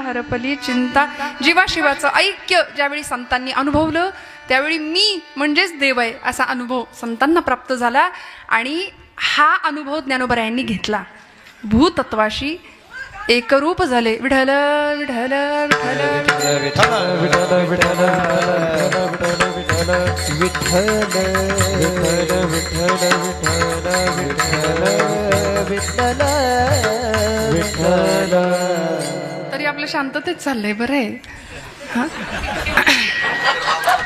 हरपली चिंता. जीवाशिवाचं ऐक्य ज्यावेळी संतांनी अनुभवलं त्यावेळी मी म्हणजेच देव आहे असा अनुभव संतांना प्राप्त झाला. आणि हा अनुभव ज्ञानोबरायांनी घेतला. भूतत्वाशी एकरूप झाले. विठ्ठल विठ्ठल विठ्ठल विठ्ठल विठ्ठल विठ्ठल. तरी आपलं शांततेत चाललंय बरं आहे.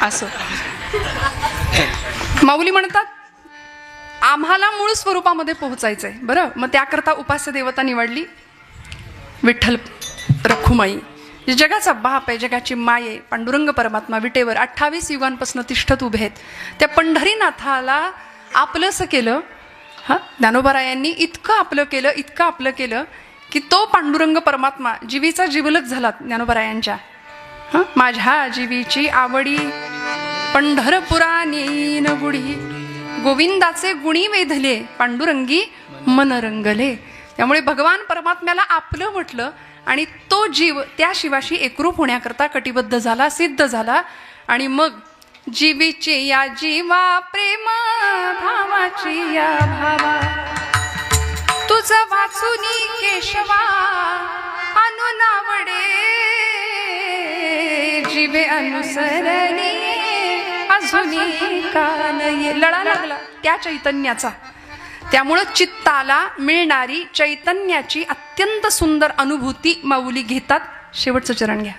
असं माऊली म्हणतात आम्हाला मूळ स्वरूपामध्ये पोहोचायचंय. बरं, मग त्याकरता उपास्य देवता निवडली विठ्ठल रखुमाई. जगाचा बाप आहे, जगाची माय आहे. पांडुरंग परमात्मा विटेवर 28 युगांपासून तिष्ठत उभे आहेत. त्या पंढरीनाथाला आपलंसं केलं. ज्ञानोबरायांनी इतकं आपलं केलं, इतकं आपलं केलं की तो पांडुरंग परमात्मा जीवीचा जीवलग झाला. ज्ञानोबरायांच्या माझ्या जीवीची आवडी पंढरपुरा नेईन गुढी. गोविंदाचे गुणी वेधले पांडुरंगी मन रंगले. त्यामुळे भगवान परमात्म्याला आपलं म्हटलं आणि तो जीव त्या शिवाशी एकरूप होण्याकरता कटिबद्ध झाला, सिद्ध झाला. आणि मग जीवीचे या जीवा प्रेम भावाची या भावा तुझं वाचुनी केशवा अनुनावडे जीवे अनुसरणी अजूनी कान ये. लळा लागला त्या चैतन्याचा. त्यामुळं चित्ताला मिळणारी चैतन्याची अत्यंत सुंदर अनुभूती माऊली घेतात. शेवटचं चरण घ्या.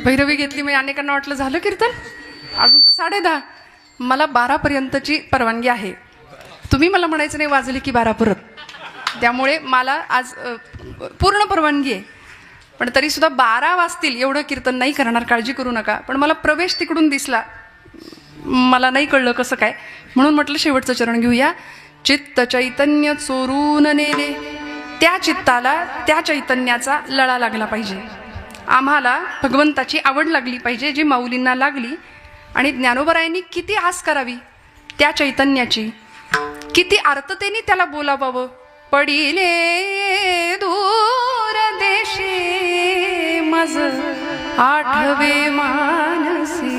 भैरवी घेतली. मग अनेकांना वाटलं झालं कीर्तन, अजून तर 10:30. मला 12 पर्यंतची परवानगी आहे. तुम्ही मला म्हणायचं नाही वाजली की 12 परत. त्यामुळे मला आज पूर्ण परवानगी आहे. पण तरी सुद्धा 12 वाजतील एवढं कीर्तन नाही करणार, काळजी करू नका. पण मला प्रवेश तिकडून दिसला, मला नाही कळलं कसं काय, म्हणून म्हटलं शेवटचं चरण घेऊया. चित्त चैतन्य चोरून नेले. त्या चित्ताला त्या चैतन्याचा लळा लागला पाहिजे. आम्हाला भगवंताची आवड लागली पाहिजे, जी माऊलींना लागली. आणि ज्ञानोबरायांनी किती आस करावी त्या चैतन्याची, किती आर्ततेने त्याला बोलावावं. पडिले दूर देशी मज आठवे मानसी,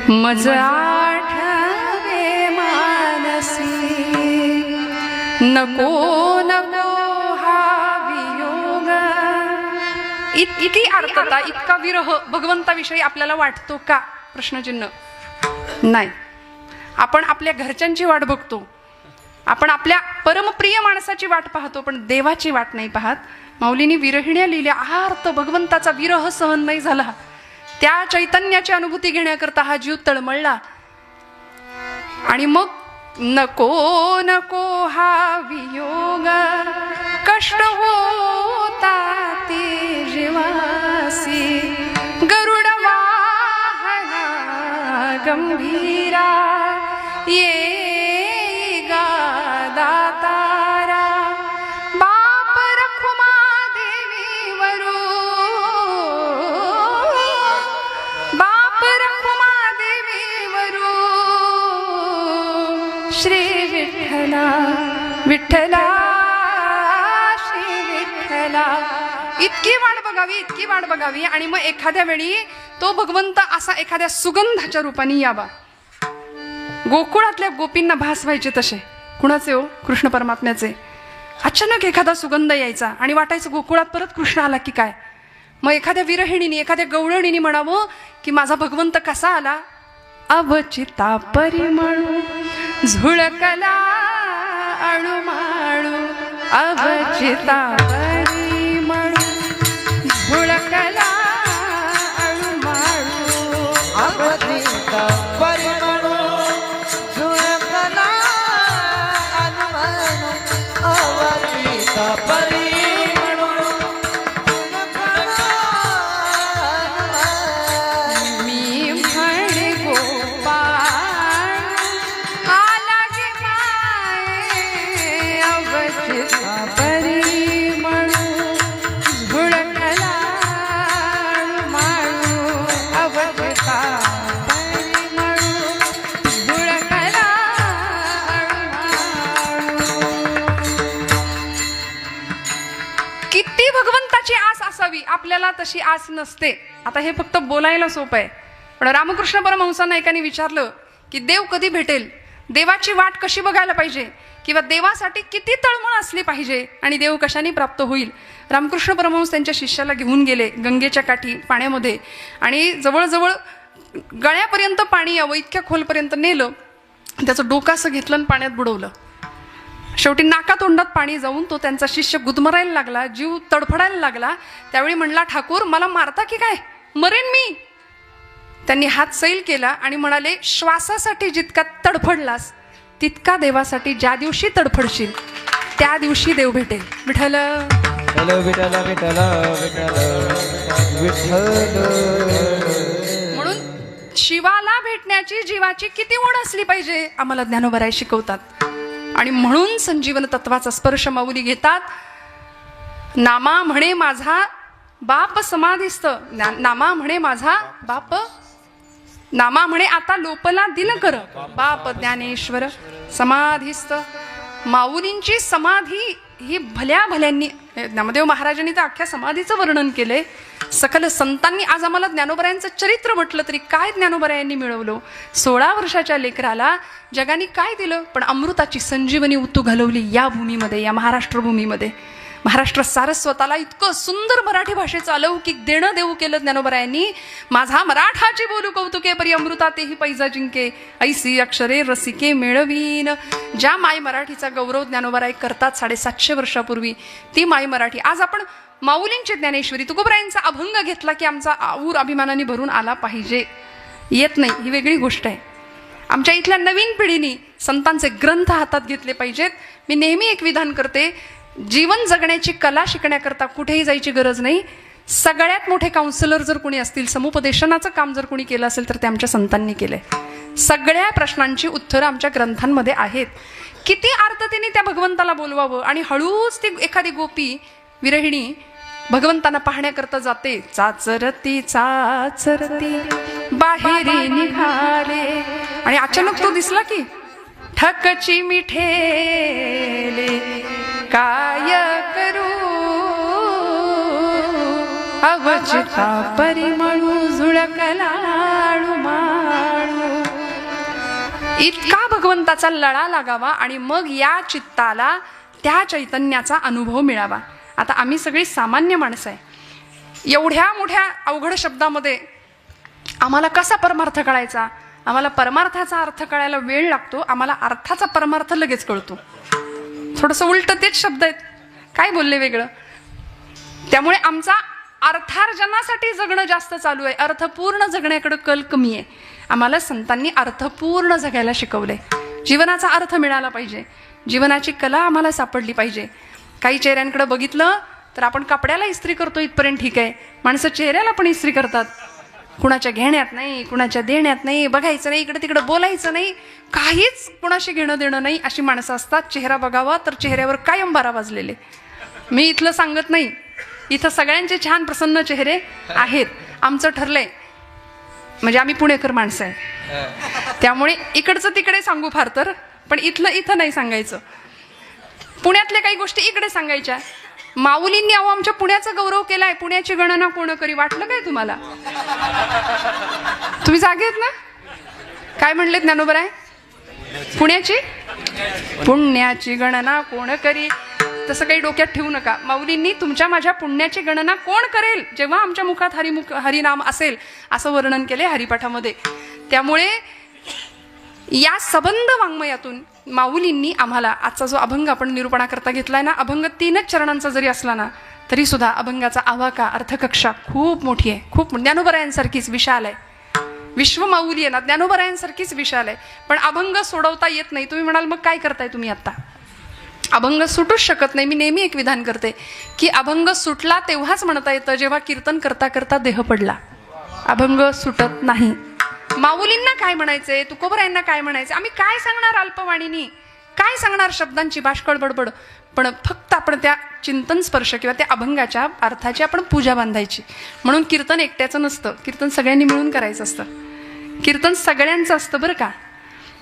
मज आठवे मानसी. नको नको हा वियोग. इतकी आर्तता, इतका विरह भगवंताविषयी आपल्याला वाटतो का? प्रश्नचिन्ह. नाही. आपण आपल्या घरच्यांची वाट बघतो, आपण आपल्या परमप्रिय माणसाची वाट पाहतो, पण देवाची वाट नाही पाहत. माऊलींनी विरहिण्या लिहिल्या. आर्त भगवंताचा विरह सहन नाही झाला. त्या चैतन्याची अनुभूती घेण्याकरता हा जीव तळमळला. आणि मग नको नको हा वियोग, कष्ट होता ते जीवासी. गरुड वाहना गंभीरा श्री विठ्ठला विठ्ठला श्री विठ्ठला. इतकी वाट बघावी आणि मग एखाद्या वेळी तो भगवंत असा एखाद्या सुगंधाच्या रूपाने यावा. गोकुळातल्या गोपींना भास व्हायचे तसे. कुणाचे हो? कृष्ण परमात्म्याचे. अचानक एखादा सुगंध यायचा आणि वाटायचं गोकुळात परत कृष्ण आला की काय. मग एखाद्या विरहिणीने एखाद्या गवळणीने म्हणावं की माझा भगवंत कसा आला. अवचिता परिमळू झुळकला अणुमाळू अवचिता परिमळू झुळकला अणुमाळू अवचिता परिमळू झुळकला अणुमाळू अवचिता परिमळू झुळकला अणुमाळू. मी म्हणे गोपाळ आला गे माये अवचिता परिमळू झुळकला अणुमाळू अवचिता परिमळू झुळकला अणुमाळू. किती भगवंताची आस असावी, आपल्याला तशी आस नसते. आता हे फक्त बोलायला सोपं आहे, पण रामकृष्ण परमहंसांना एकाने विचारलं की देव कधी भेटेल, देवाची वाट कशी बघायला पाहिजे, किंवा देवासाठी किती तळमळ असली पाहिजे आणि देव कशाने प्राप्त होईल. रामकृष्ण परमहंस त्यांच्या शिष्याला घेऊन गेले गंगेच्या काठी पाण्यामध्ये आणि जवळजवळ गळ्यापर्यंत पाणी यावं इतक्या खोलपर्यंत नेलं. त्याचं डोकं असं घेतलं आणि पाण्यात बुडवलं. शेवटी नाकातोंडात पाणी जाऊन तो त्यांचा शिष्य गुदमरायला लागला, जीव तडफडायला लागला. त्यावेळी म्हणला, ठाकूर मला मारता की काय, मरेन मी. त्यांनी हात सैल केला आणि म्हणाले, श्वासासाठी जितका तडफडलास तितका देवासाठी ज्या दिवशी तडफडशील त्या दिवशी देव भेटेल. विठ्ठल विठ्ठल विठ्ठल विठ्ठल विठ्ठल. म्हणून शिवाला भेटण्याची जीवाची किती ओढ असली पाहिजे आम्हाला ज्ञानोबराय शिकवतात. आणि म्हणून संजीवन तत्वाचा स्पर्श माऊली घेतात. नामा म्हणे माझा बाप समाधिस्थ, नामा म्हणे माझा बाप, नामा म्हणे आता लोपला दिल कर, बाप ज्ञानेश्वर समाधिस्थ. माऊलींची समाधी ही भल्या भल्यांनी, नामदेव महाराजांनी तर अख्ख्या समाधीचं वर्णन केलंय. सकल संतांनी आज आम्हाला ज्ञानोबरायांचं चरित्र म्हटलं तरी काय ज्ञानोबरायांनी मिळवलं. 16 वर्षाच्या लेकराला जगाने काय दिलं, पण अमृताची संजीवनी उतू घालवली या भूमीमध्ये, या महाराष्ट्र भूमीमध्ये. महाराष्ट्र सारस्वताला इतकं सुंदर मराठी भाषेचं अलौकिक देणं देऊ केलं ज्ञानोबरायांनी. माझा मराठाची बोलू कौतुके परी अमृता तेही पैजा जिंके, ऐसी अक्षरे रसिके मेळवीन. ज्या माय मराठीचा गौरव ज्ञानोबराय करतात 750 वर्षापूर्वी, ती माय मराठी आज आपण माऊलींची ज्ञानेश्वरी तुकोबरायांचा अभंग घेतला की आमचा आऊर अभिमानाने भरून आला पाहिजे. येत नाही ही वेगळी गोष्ट आहे. आमच्या इथल्या नवीन पिढीने संतांचे ग्रंथ हातात घेतले पाहिजेत. मी नेहमी एक विधान करते, जीवन जगण्याची कला शिकण्याकरता कुठेही जायची गरज नाही. सगळ्यात मोठे काउन्सिलर जर कोणी असतील, समुपदेशनाचं काम जर कोणी केलं असेल तर ते आमच्या संतांनी केलंय. सगळ्या प्रश्नांची उत्तरं आमच्या ग्रंथांमध्ये आहेत. किती आर्ततेने त्या भगवंताला बोलवावं आणि हळूच ती एखादी गोपी विरहिणी भगवंतांना पाहण्याकरता जाते. चाचरती चाचरती बाहेरी निघाले आणि अचानक तो दिसला की ठकची मिठेले काय करू अवचिता परिमळू झुळकला अणुमाळू. इतका भगवंताचा लळा लागावा आणि मग या चित्ताला त्या चैतन्याचा अनुभव मिळावा. आता आम्ही सगळी सामान्य माणसं आहे. एवढ्या मोठ्या अवघड शब्दामध्ये आम्हाला कसा परमार्थ कळायचा. आम्हाला परमार्थाचा अर्थ कळायला वेळ लागतो, आम्हाला अर्थाचा परमार्थ लगेच कळतो. थोडंसं उलटं तेच शब्द आहेत, काय बोलले वेगळं. त्यामुळे आमचा अर्थार्जनासाठी जगणं जास्त चालू आहे, अर्थपूर्ण जगण्याकडे कल कमी आहे. आम्हाला संतांनी अर्थपूर्ण जगायला शिकवलंय. जीवनाचा अर्थ मिळाला पाहिजे, जीवनाची कला आम्हाला सापडली पाहिजे. काही चेहऱ्यांकडे बघितलं तर आपण कपड्याला इस्त्री करतो इथपर्यंत ठीक आहे, माणसं चेहऱ्याला पण इस्त्री करतात. कुणाच्या घेण्यात नाही, कुणाच्या देण्यात नाही, बघायचं नाही, इकडे तिकडे बोलायचं नाही, काहीच कुणाशी घेणं देणं नाही अशी माणसं असतात. चेहरा बघावा तर चेहऱ्यावर कायम बारा वाजलेले. मी इथलं सांगत नाही, इथं सगळ्यांचे छान प्रसन्न चेहरे आहेत. आमचं ठरलंय, म्हणजे आम्ही पुणेकर माणसं आहे, त्यामुळे इकडचं तिकडे सांगू फार तर पण इथं नाही सांगायचं. पुण्यातल्या काही गोष्टी इकडे सांगायच्या. माऊलींनी अहो आमच्या पुण्याचा गौरव केलाय. पुण्याची गणना कोण करी, वाटलं काय तुम्हाला? तुम्ही जागे आहेत ना? काय म्हणले ज्ञानोबराय? पुण्याची गणना कोण करी. तसं काही डोक्यात ठेवू नका. माऊलींनी तुमच्या माझ्या पुण्याची गणना कोण करेल जेव्हा आमच्या मुखात हरिनाम असेल असं वर्णन केले हरिपाठामध्ये. त्यामुळे या सबंध वाङ्मयातून माऊलींनी आम्हाला आजचा जो अभंग आपण निरूपणाकरता घेतलाय ना, अभंग 3च चरणांचा जरी असला ना तरी सुद्धा अभंगाचा आवाका अर्थकक्षा खूप मोठी आहे. खूप ज्ञानोबरायांसारखीच विशाल आहे. विश्व माऊली आहे ना, ज्ञानोबरायांसारखीच विशाल आहे. पण अभंग सोडवता येत नाही. तुम्ही म्हणाल मग काय करताय तुम्ही आता? अभंग सुटूच शकत नाही. मी नेहमी एक विधान करते की अभंग सुटला तेव्हाच म्हणता येतं जेव्हा कीर्तन करता करता देह पडला. अभंग सुटत नाही. माऊलींना काय म्हणायचंय, तुकोबरायांना काय म्हणायचं, आम्ही काय सांगणार अल्पवाणीनी, काय सांगणार शब्दांची बाष्कळ बडबड. पण फक्त आपण त्या चिंतन स्पर्श किंवा त्या अभंगाच्या अर्थाची आपण पूजा बांधायची. म्हणून कीर्तन एकट्याचं नसतं, कीर्तन सगळ्यांनी मिळून करायचं असतं. कीर्तन सगळ्यांचं असतं बरं का.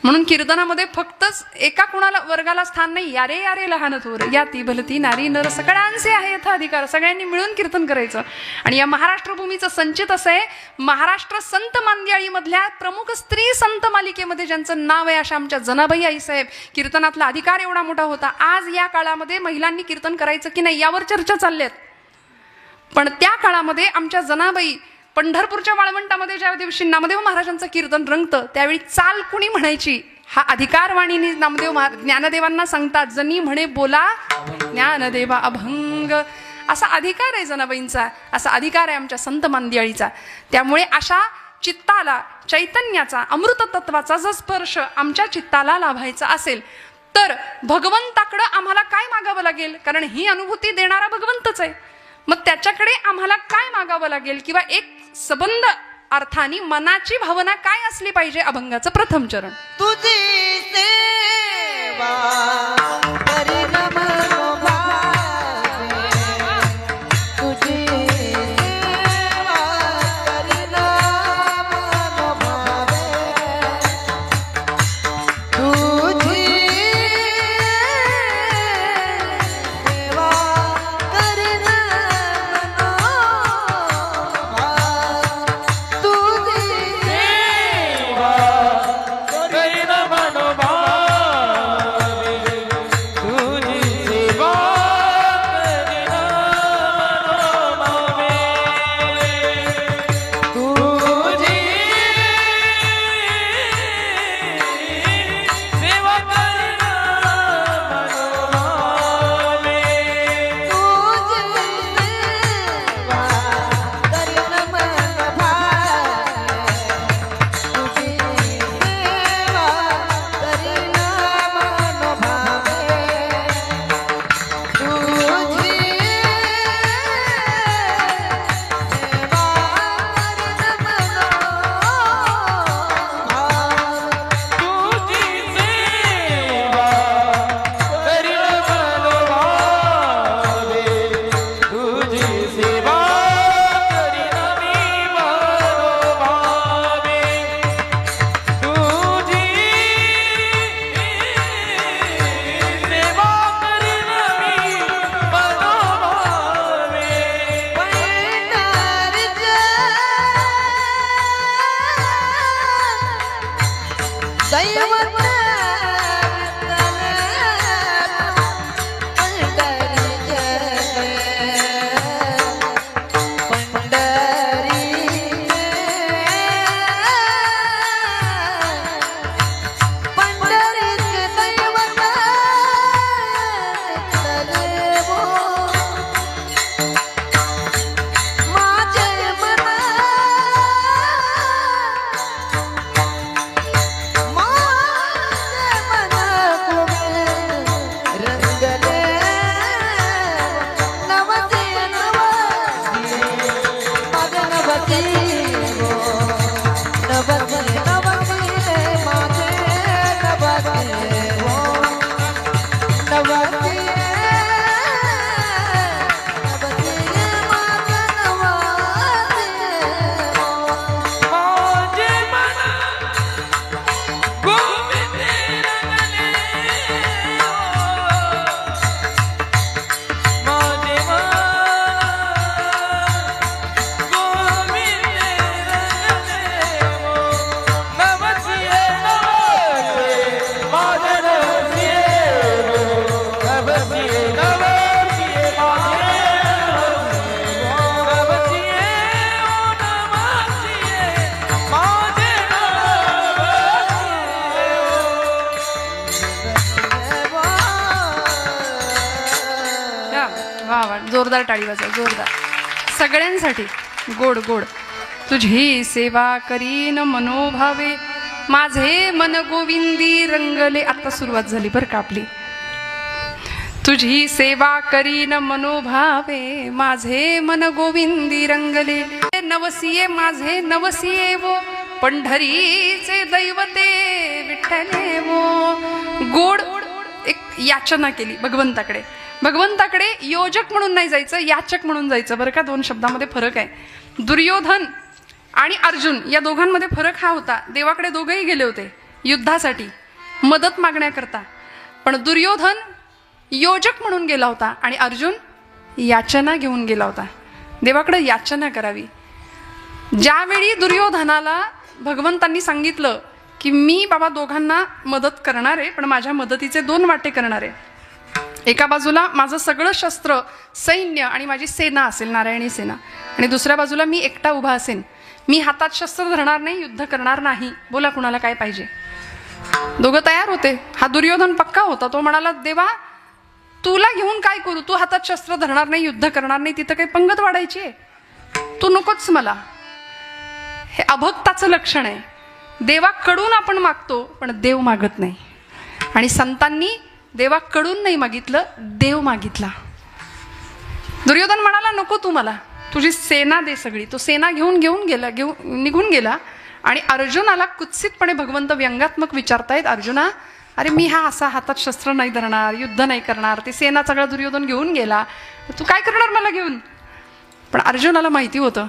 म्हणून कीर्तनामध्ये फक्तच एका कुणाला वर्गाला स्थान नाही. यारे यारे लहान थोर या ती भलती नारी नर सगळ्यांचे आहे यथा अधिकार. सगळ्यांनी मिळून कीर्तन करायचं. आणि या महाराष्ट्र भूमीचं संचित असं आहे, महाराष्ट्र संत मांदियाळीमधल्या प्रमुख स्त्री संत मालिकेमध्ये ज्यांचं नाव आहे अशा आमच्या जनाबाई आईसाहेब. कीर्तनातला अधिकार एवढा मोठा होता. आज या काळामध्ये महिलांनी कीर्तन करायचं की नाही यावर चर्चा चालल्यात. पण त्या काळामध्ये आमच्या जनाबाई पंढरपूरच्या वाळवंटामध्ये ज्या दिवशी नामदेव महाराजांचं कीर्तन रंगतं त्यावेळी चाल कुणी म्हणायची हा अधिकार वाणीने नामदेव ज्ञानदेवांना सांगतात. जनी म्हणे बोला ज्ञानदेवा अभंग, असा अधिकार आहे जनाबाईंचा, असा अधिकार आहे आमच्या संत मांदियाळीचा. त्यामुळे अशा चित्ताला चैतन्याचा अमृत तत्वाचा जर स्पर्श आमच्या चित्ताला लाभायचा असेल तर भगवंताकडं आम्हाला काय मागावं लागेल? कारण ही अनुभूती देणारा भगवंतच आहे. मग त्याच्याकडे आम्हाला काय मागावं लागेल किंवा एक सबंध अर्थाने मनाची भावना काय असली पाहिजे? अभंगाचं प्रथम चरण. तुझी सेवा करी नमो भावे, तुझी सेवा करी नमो भावे, तुझी सेवा करी नमो भावे, तुझी वा वा, जोरदार टाळी वाजवा, जोरदार सगळ्यांसाठी. गोड गोड. तुझी सेवा करीन मनोभावे, माझे मन गोविंदी रंगले. आता सुरुवात झाली बरं का आपली. तुझी सेवा करीन मनोभावे, माझे मन गोविंदी रंगले. नवसिये माझे नवसिये वो, पंढरीचे दैवते विठ्ठले वो. गोड एक याचना केली भगवंताकडे. भगवंताकडे योजक म्हणून नाही जायचं, याचक म्हणून जायचं बरं का. दोन शब्दामध्ये फरक आहे. दुर्योधन आणि अर्जुन या दोघांमध्ये फरक हा होता. देवाकडे दोघंही गेले होते युद्धासाठी, मदत मागण्याकरता. पण दुर्योधन योजक म्हणून गेला होता आणि अर्जुन याचना घेऊन गेला होता. देवाकडे याचना करावी. ज्यावेळी दुर्योधनाला भगवंतांनी सांगितलं की मी बाबा दोघांना मदत करणार आहे, पण माझ्या मदतीचे दोन वाटे करणार आहे. एका बाजूला माझं सगळं शस्त्र सैन्य आणि माझी सेना असेल, नारायणी सेना, आणि दुसऱ्या बाजूला मी एकटा उभा असेन. मी हातात शस्त्र धरणार नाही, युद्ध करणार नाही. बोला कुणाला काय पाहिजे. दोघं तयार होते. हा दुर्योधन पक्का होता. तो म्हणाला देवा तुला घेऊन काय करू, तू हातात शस्त्र धरणार नाही, युद्ध करणार नाही, तिथं काही पंगत वाढायची आहे, तू नकोच मला. हे अभक्ताचं लक्षण आहे. देवाकडून आपण मागतो पण देव मागत नाही. आणि संतांनी देवाकडून नाही मागितलं, देव मागितला. दुर्योधन म्हणाला नको तू मला, तुझी सेना दे सगळी. तो सेना घेऊन निघून गेला. आणि अर्जुनाला कुत्सितपणे भगवंत व्यंगात्मक विचारतायत, अर्जुना अरे मी हा असा हातात शस्त्र नाही धरणार, युद्ध नाही करणार, ती सेना सगळा दुर्योधन घेऊन गेला, तू काय करणार मला घेऊन. पण अर्जुनाला माहिती होतं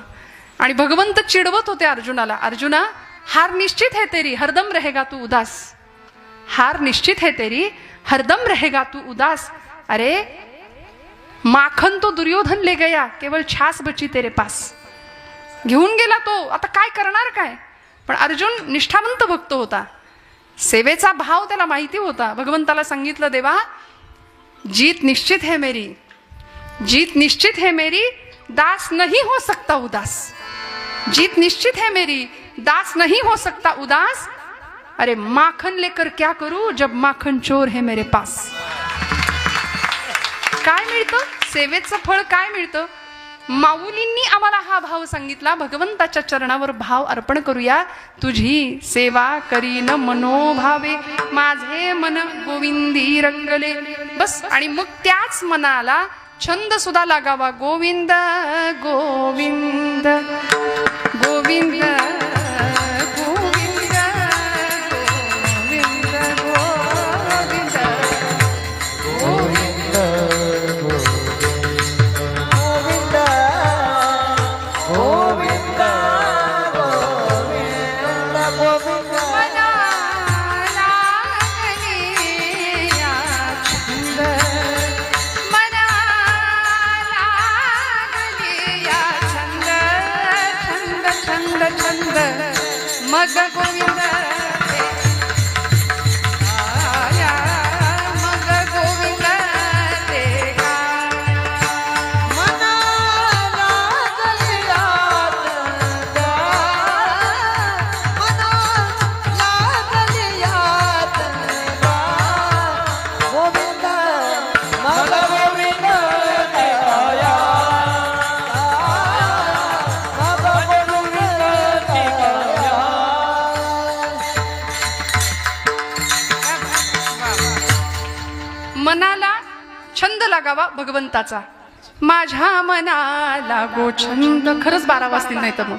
आणि भगवंत चिडवत होते अर्जुनाला, अर्जुना हार निश्चित है तेरी, हरदम रहेगा तू उदास. हार निश्चित है तेरी, हरदम रहेगा तू उदास. अरे माखन तो दुर्योधन ले गया, केवळ छास बची तेरे पास. घेऊन गेला तो, आता काय करणार काय. पण अर्जुन निष्ठावंत भक्त होता. सेवेचा भाव त्याला माहिती होता. भगवंताला सांगितलं देवा जीत निश्चित है मेरी, जीत निश्चित है मेरी, दास नहीं हो सकता उदास. जीत निश्चित है मेरी, दास नहीं हो सकता उदास. अरे माखन लेकर क्या करूं जब माखन चोर है मेरे पास. काय मिळतं सेवेचं फळ, काय मिळतं. माऊलींनी आम्हाला हा भाव सांगितला. भगवंताच्या चरणावर भाव अर्पण करूया. तुझी सेवा करीन मनोभावे, माझे मन गोविंदी रंगले. बस. आणि मग त्याच मनाला छंद सुद्धा लागावा. गोविंद गोविंद गोविंद मग गोविंद आया, मग गोविंद ते मनाला गलियात गा, मनाला गलियात गा. गोविंद मग गोविंद ते आया, मग गोविंद ते आया. मनाला छंद लागावा भगवंताचा. माझ्या मनाला गो छंद. खरंच 12 वाजतील नाही तर मग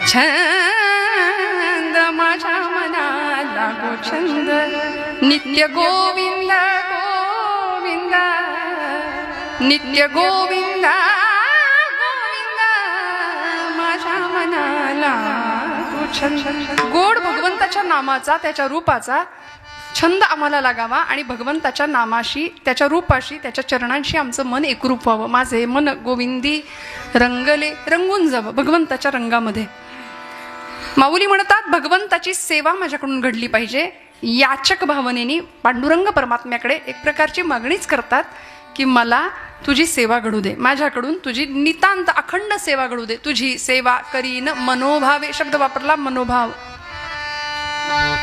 छंद, माझ्या मनाला गो छंद. नित्य गोविंद गोविंद, नित्य गोविंद गोविंद, माझ्या मनाला गो छंद. गोड भगवंताच्या नामाचा, त्याच्या रूपाचा छंद आम्हाला लागावा आणि भगवंताच्या नामाशी, त्याच्या रूपाशी, त्याच्या चरणांशी आमचं मन एकरूप व्हावं. माझे मन गोविंदी रंगले, रंगून जावं भगवंताच्या रंगामध्ये. माऊली म्हणतात भगवंताची सेवा माझ्याकडून घडली पाहिजे. याचक भावनेने पांडुरंग परमात्म्याकडे एक प्रकारची मागणीच करतात की मला तुझी सेवा घडू दे, माझ्याकडून तुझी नितांत अखंड सेवा घडू दे. तुझी सेवा करीन मनोभावे शब्द वापरला. मनोभाव,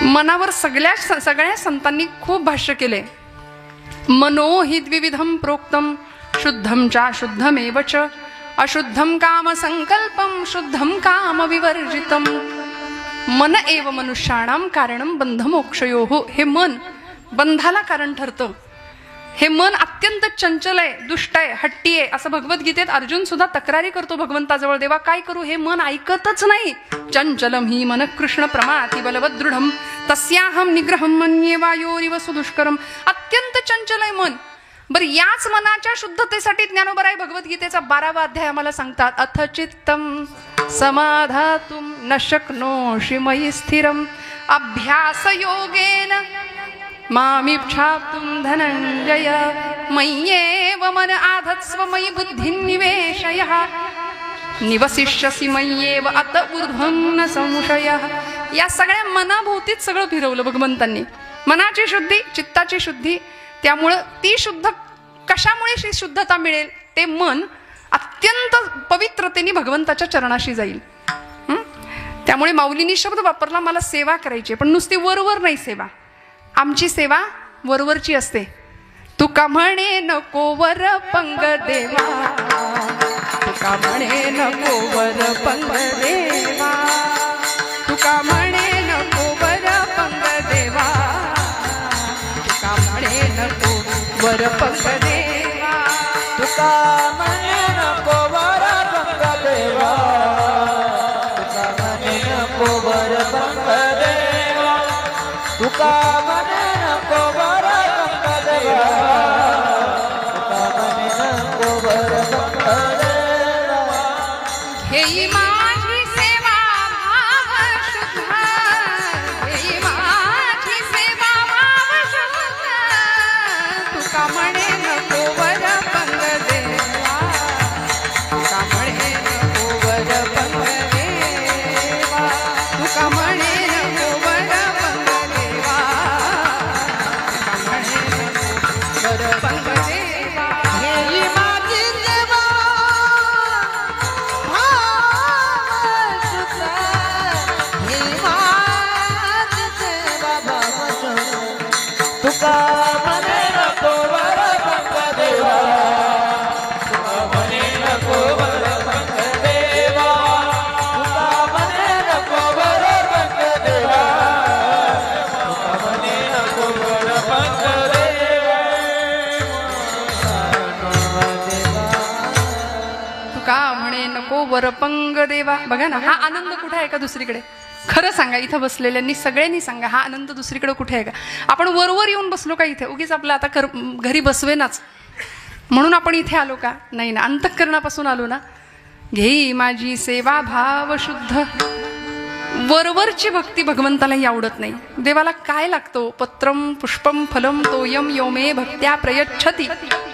मनावर सगळ्या संतांनी खूप भाष्य केले. मनो हि द्विविधम प्रोक्तम शुद्धं च शुद्धमेव च अशुद्धं काम संकल्पं शुद्धं काम विवर्जितम. मन एव मनुष्याणां कारणं बंधमोक्षयोः. हे मन बंधाला कारण ठरतं. हे मन अत्यंत चंचल आहे, दुष्ट आहे, हट्टी आहे, असं भगवद्गीतेत अर्जुन सुद्धा तक्रारी करतो भगवंताजवळ, देवा काय करू, हे मन ऐकतच नाही. चंचलम ही मन कृष्ण प्रमाति बलवदृढम तस्याहम निग्रहम मन्ये वायोरिव सुदुष्करम. अत्यंत चंचल आहे मन. बरं, याच मनाच्या शुद्धतेसाठी ज्ञानोबराय भगवद्गीतेचा 12वा अध्याय आम्हाला सांगतात, अथ चित्तम समाधातुम न शक्नोषि मयि स्थिरम अभ्यास योगेन मामिच्छाप्तुं धनंजय मय्येव मन आधत्स्व मयि बुद्धिं निवेशयः निवसिष्यसि मय्येव अत ऊर्ध्वं न संशयः. या सगळ्या मनाभोवतीच सगळं फिरवलं भगवंतांनी. मनाची शुद्धी, चित्ताची शुद्धी. त्यामुळं ती शुद्ध कशामुळे शुद्धता मिळेल, ते मन अत्यंत पवित्रतेने भगवंताच्या चरणाशी जाईल. त्यामुळे माऊलींनी शब्द वापरला, मला सेवा करायची, पण नुसती वरवर नाही सेवा. आमची सेवा वरवरची असते. तुका म्हणे नको वर पंग देवा, तुका म्हणे नको वर पंग देवा, तुका म्हणे नको वर पंग देवा, तुका म्हणे नको वर पंग देवा, तुका म्हणे नको वर पंग देवा, तुका म्हणे नको वर पंग देवा, तुका म्हणे नको वर पंग देवा, तुका म्हणे नको वर पंग देवा. हेई माझी सेवा भाव शुद्ध, हेई माझी सेवा भाव शुद्ध, तुका म्हणे नको वर पंग देवा, तुका म्हणे नको वर पंग देवा, तुका म्हणे नको वर पंग देवा, तुका म्हणे नको वर पंग देवा. हेई माझी सेवा भाव शुद्ध, हेई माझी सेवा भाव शुद्ध, तुका म्हणे नको वर पंग देवा, तुका म्हणे नको वर पंग देवा, तुका म्हणे नको वर पंग देवा, तुका म्हणे नको वर पंग तुका म्हणे नको वरपंग देवा. बघा ना, हा आनंद कुठे आहे का दुसरीकडे? खरं सांगा, इथं बसलेल्यांनी सगळ्यांनी सांगा, हा आनंद दुसरीकडे कुठे आहे का? आपण वरवर येऊन बसलो का इथे? उगीच आपलं आता घरी बसवेनाच म्हणून आपण इथे आलो का? नाही ना, अंतःकरणापासून आलो ना. घेई माझी सेवा भाव शुद्ध. वरवरची भक्ती भगवंतालाही आवडत नाही. देवाला काय लागतो? पत्रम पुष्पम फलम तोयम यो मे भक्त्या प्रयच्छति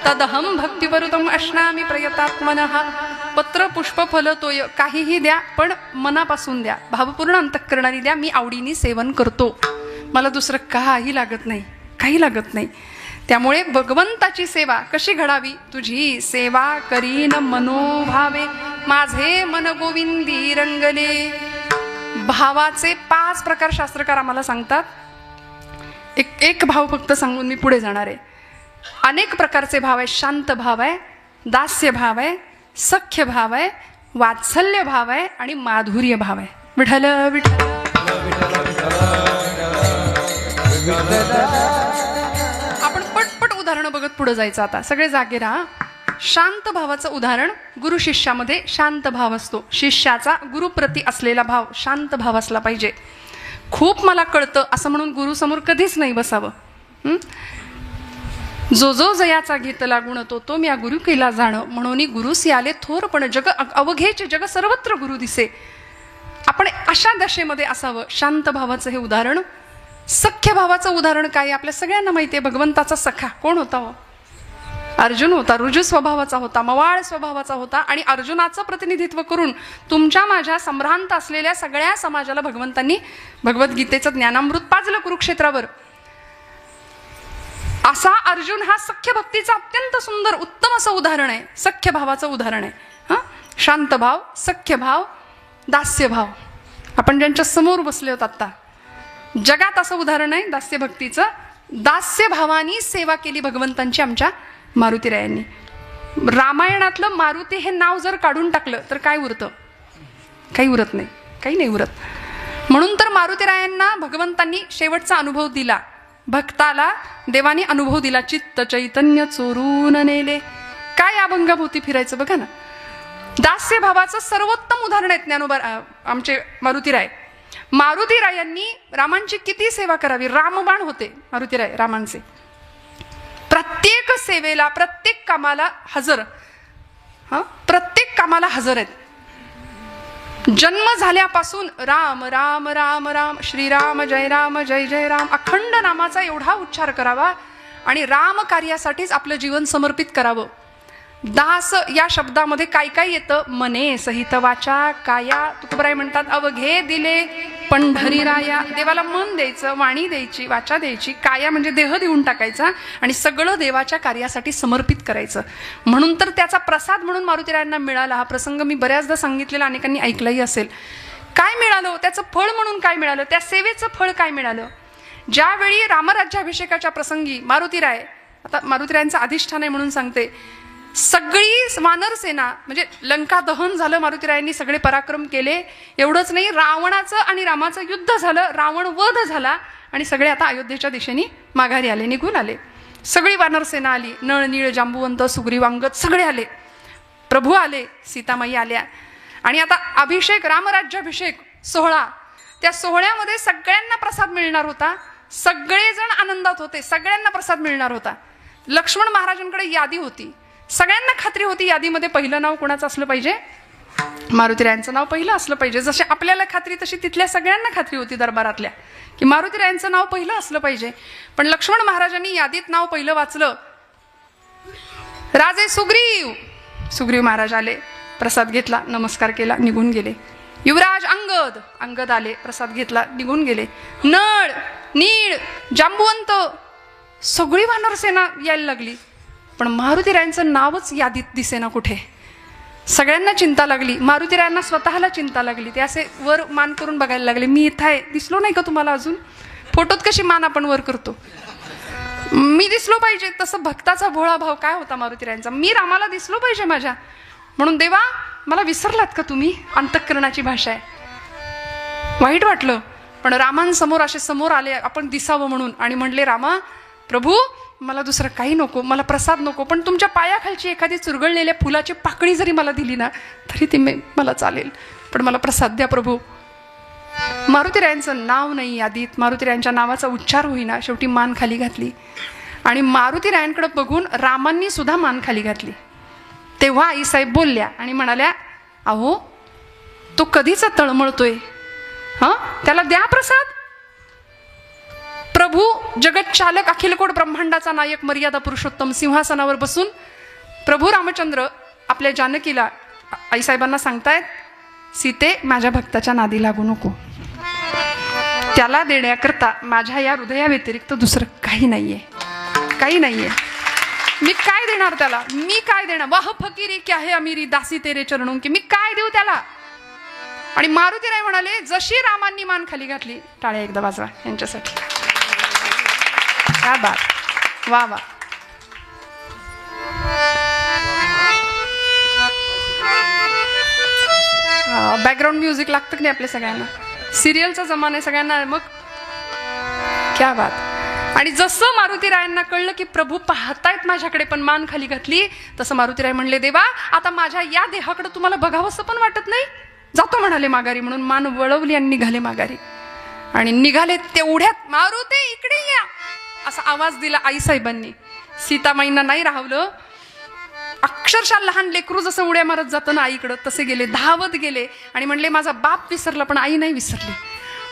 तदहम भक्तिवरुतम अश्नामी प्रयतात्मनः. पत्र पुष्प फल तोय काहीही द्या, पण मनापासून द्या, भावपूर्ण अंतःकरणाने द्या. मी आवडीने सेवन करतो, मला दुसरं काही लागत नाही, काही लागत नाही. त्यामुळे भगवंताची सेवा कशी घडावी? तुझी सेवा करीन मनोभावे, माझे मन गोविंदी रंगले. भावाचे 5 प्रकार शास्त्रकार आम्हाला सांगतात. एक भाव फक्त सांगून मी पुढे जाणार आहे. अनेक प्रकारचे भाव आहे. शांत भाव आहे, दास्य भाव आहे, सख्य भाव आहे, वात्सल्य भाव आहे आणि माधुर्य भाव आहे. विठ्ठल विठ्ठल. आपण पटपट उदाहरणं बघत पुढे जायचं. आता सगळे जागे राहा. शांत भावाचं उदाहरण, गुरु शिष्यामध्ये शांत भाव असतो. शिष्याचा गुरुप्रती असलेला भाव शांत भाव असला पाहिजे. खूप मला कळतं असं म्हणून गुरुसमोर कधीच नाही बसावं. जो जो जयाचा घेतला गुण तो तो म्या गुरु केला जाणं, म्हणून गुरुस आले थोर पण जग अवघेचे जग सर्वत्र गुरु दिसे. आपण अशा दशेमध्ये असावं. शांत भावाचं हे उदाहरण. सख्य भावाचं उदाहरण काय? आपल्या सगळ्यांना माहिती आहे. भगवंताचा सखा कोण होता? हो, अर्जुन होता. रुजू स्वभावाचा होता, मवाळ स्वभावाचा होता. आणि अर्जुनाचं प्रतिनिधित्व करून तुमच्या माझ्या संभ्रांत असलेल्या सगळ्या समाजाला भगवंतांनी भगवद्गीतेचं ज्ञानामृत पाजलं कुरुक्षेत्रावर. असा अर्जुन हा सख्य भक्तीचा अत्यंत सुंदर उत्तम असं उदाहरण आहे. सख्य भावाचं उदाहरण आहे. शांत भाव, सख्य भाव, दास्य भाव. आपण ज्यांच्या समोर बसले होत आता, जगात असं उदाहरण आहे दास्य भक्तीचं. दास्य भावानी सेवा केली भगवंतांची आमच्या मारुतीरायांनी. रामायणातलं मारुती हे नाव जर काढून टाकलं तर काय उरतं? काही उरत नाही, काही नाही उरत. म्हणून तर मारुतीरायांना भगवंतांनी शेवटचा अनुभव दिला, भक्ताला देवानी अनुभव दिला, चित्त चैतन्य चोरून नेले. काय अभंगाभोवती फिरायचं बघा ना. दास्य भावाचं सर्वोत्तम उदाहरण आहे ज्ञानोबा आमचे मारुतीराय. मारुतीरायांनी रामांची किती सेवा करावी. रामबाण होते मारुतीराय रामांचे. प्रत्येक सेवेला, प्रत्येक कामाला हजर, प्रत्येक कामाला हजर आहेत. जन्म झाल्यापासून राम राम राम राम, श्रीराम जय जय राम, अखंड नामाचा एवढा उच्चार करावा आणि राम कार्यासाठीच आपलं जीवन समर्पित करावं. दास या शब्दामध्ये काय काय येतं? मने सहित वाचा काया. तुकोबराय म्हणतात अवघे दिले पंढरी राया. देवाला मन द्यायचं, वाणी द्यायची, वाचा द्यायची, काया म्हणजे देह देऊन टाकायचा आणि सगळं देवाच्या कार्यासाठी समर्पित करायचं. म्हणून तर त्याचा प्रसाद म्हणून मारुतीरायांना मिळाला. हा प्रसंग मी बऱ्याचदा सांगितलेला, अनेकांनी ऐकलाही असेल. काय मिळालं? त्याचं फळ म्हणून काय मिळालं? त्या सेवेचं फळ काय मिळालं? ज्यावेळी रामराज्याभिषेकाच्या प्रसंगी मारुतीराय, आता मारुतीरायांचं अधिष्ठान आहे म्हणून सांगते, सगळी वानर सेना म्हणजे लंका दहन झालं, मारुतीरायांनी सगळे पराक्रम केले. एवढंच नाही, रावणाचं आणि रामाचं युद्ध झालं, रावण वध झाला आणि सगळे आता अयोध्येच्या दिशेने माघारी आले, निघून आले. सगळी वानर सेना आली, नळ नीळ जांबुवंत सुग्रीवांगद सगळे आले, प्रभू आले, सीतामाई आल्या. आणि आता अभिषेक, रामराज्याभिषेक सोहळा, त्या सोहळ्यामध्ये सगळ्यांना प्रसाद मिळणार होता. सगळेजण आनंदात होते, सगळ्यांना प्रसाद मिळणार होता. लक्ष्मण महाराजांकडे यादी होती, सगळ्यांना खात्री होती यादीमध्ये पहिलं नाव कोणाचं असलं पाहिजे? मारुतीरायांचं नाव पहिलं असलं पाहिजे. जशी आपल्याला खात्री तशी तिथल्या सगळ्यांना खात्री होती दरबारातल्या की मारुतीरायांचं नाव पहिलं असलं पाहिजे. पण लक्ष्मण महाराजांनी यादीत नाव पहिलं वाचलं. राजे सुग्रीव महाराज आले, प्रसाद घेतला, नमस्कार केला, निघून गेले. युवराज अंगद आले, प्रसाद घेतला, निघून गेले. नळ नीळ जांबुवंत सगळी वानर सेना यायला लागली, पण मारुतीरायांचं नावच यादीत दिसेना कुठे. सगळ्यांना चिंता लागली, मारुतीरायांना स्वतःला चिंता लागली. ते असे वर मान करून बघायला लागले, मी इथं आहे, दिसलो नाही का तुम्हाला अजून? फोटोत कशी मान आपण वर करतो, मी दिसलो पाहिजे. तसं भक्ताचा भोळा भाव काय होता मारुतीरायांचा, मी रामाला दिसलो पाहिजे माझ्या. म्हणून देवा मला विसरलात का तुम्ही? अंतःकरणाची भाषा आहे. वाईट वाटलं, पण रामांसमोर असे समोर आले आपण दिसावं म्हणून आणि म्हणले, रामा प्रभू मला दुसरं काही नको, मला प्रसाद नको, पण तुमच्या पायाखालची एखादी चुरगळलेल्या फुलाची पाकळी जरी मला दिली ना तरी ती मला चालेल, पण मला प्रसाद द्या प्रभू. मारुतीरायांचं नाव नाही यादीत, मारुतीरायांच्या नावाचा उच्चार होईना. शेवटी मान खाली घातली आणि मारुतीरायांकडे बघून रामांनी सुद्धा मान खाली घातली. तेव्हा आईसाहेब बोलल्या आणि म्हणाल्या, अहो तो कधीचा तळमळतोय, त्याला द्या प्रसाद. प्रभू जगत चालक, अखिलकोट ब्रह्मांडाचा नायक, मर्यादा पुरुषोत्तम सिंहासनावर बसून प्रभू रामचंद्र आपल्या जानकीला, आईसाहेबांना सांगतायत, सीते माझ्या भक्ताच्या नादी लागू नको, त्याला देण्याकरता माझ्या या हृदया व्यतिरिक्त दुसरं काही नाहीये, काही नाहीये. मी काय देणार त्याला, मी काय देणार? वाह फकीरी क्या है अमीरी, दासी तेरे चरणों की, मी काय देऊ त्याला? आणि मारुतीराय म्हणाले, जशी रामांनी मान खाली घातली, टाळ्या एकदा वाजवा यांच्यासाठी. क्या बात, वा वा. बॅकग्राऊंड म्युझिक लागतं की नाही आपल्या सगळ्यांना? सिरियलचा जमाना आहे सगळ्यांना, मग क्या बात. आणि जसं मारुतीरायांना कळलं की प्रभू पाहतायत माझ्याकडे पण मान खाली घातली, तसं मारुतीराय म्हणले, देवा आता माझ्या या देहाकडे तुम्हाला बघावंसं पण वाटत नाही, जातो म्हणाले माघारी. म्हणून मान वळवली आणि निघाले माघारी. आणि निघाले तेवढ्यात मारुती इकडे या असा आवाज दिला आईसाहेबांनी. सीतामाईंना नाही राहवलं, अक्षरशः लहान लेकरू जसं उड्या मारत जातं ना आईकडं, तसे गेले, धावत गेले आणि म्हणले, माझा बाप विसरला पण आई नाही विसरली.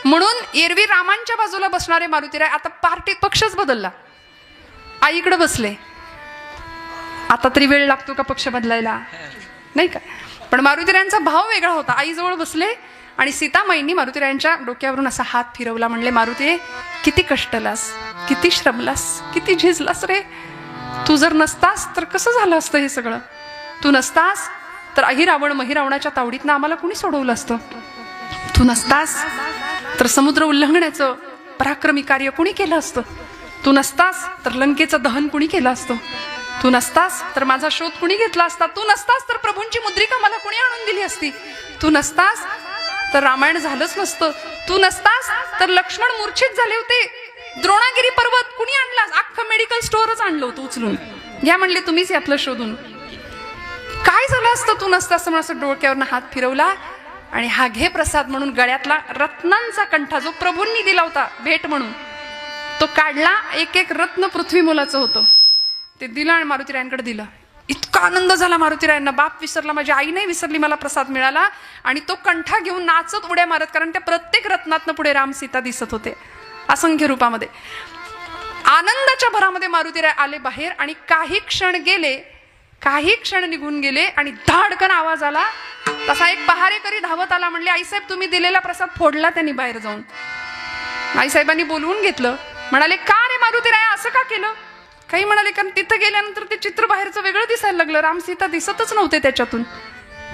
म्हणून एरवी रामांच्या बाजूला बसणारे मारुतीराय आता पार्टी पक्षच बदलला, आईकडे बसले. आता तरी वेळ लागतो का पक्ष बदलायला, नाही का? पण मारुतीरायांचा भाव वेगळा होता. आईजवळ बसले आणि सीतामाईंनी मारुतीरायांच्या डोक्यावरून असा हात फिरवला. म्हणले, मारुती किती कष्टलास, किती श्रमलास, किती झिजलास रे. तू जर नसतास तर कसं झालं असतं हे सगळं? तू नसतास तर अहिरावण महिरावणाच्या तावडीतनं आम्हाला कुणी सोडवलं असतं? तू नसतास तर समुद्र उल्लंघण्याचं पराक्रमी कार्य कुणी केलं असतं? तू नसतास तर लंकेचं दहन कुणी केलं असतं? तू नसतास तर माझा शोध कुणी घेतला असता, तू नसतास तर प्रभूंची मुद्रिका मला कुणी आणून दिली असती, तू नसतास तर रामायण झालंच नसतं, तू नसतास तर लक्ष्मण मूर्छित झाले होते, द्रोणागिरी पर्वत कुणी आणला, अख्खं मेडिकल स्टोअरच आणलं होतं उचलून, घ्या म्हणले तुम्हीच यातलं शोधून. काय झालं असतं तू नसतास म्हणून असं डोक्यावरनं हात फिरवला आणि हा घे प्रसाद म्हणून गळ्यातला रत्नांचा कंठा जो प्रभूंनी दिला होता भेट म्हणून तो काढला. एक एक रत्न पृथ्वी मोलाचं होतं, ते दिलं आणि मारुतीरायांकडे दिलं. इतका आनंद झाला मारुतीरायांना, बाप विसरला, माझी आई नाही विसरली, मला प्रसाद मिळाला. आणि तो कंठा घेऊन नाचत उड्या मारत, कारण त्या प्रत्येक रत्नातनं पुढे राम सीता दिसत होते असंख्य रूपामध्ये. आनंदाच्या भरामध्ये मारुतीराय आले बाहेर आणि काही क्षण निघून गेले आणि धाडकन आवाज आला. तसा एक पहारेकरी धावत आला, म्हणले आईसाहेब तुम्ही दिलेला प्रसाद फोडला त्यांनी बाहेर जाऊन. आईसाहेबांनी बोलवून घेतलं, म्हणाले का रे मारुतीराय असं का केलं. काही म्हणाले कारण तिथं गेल्यानंतर ते चित्र बाहेरचं वेगळं दिसायला लागलं, राम सीता दिसतच नव्हते त्याच्यातून,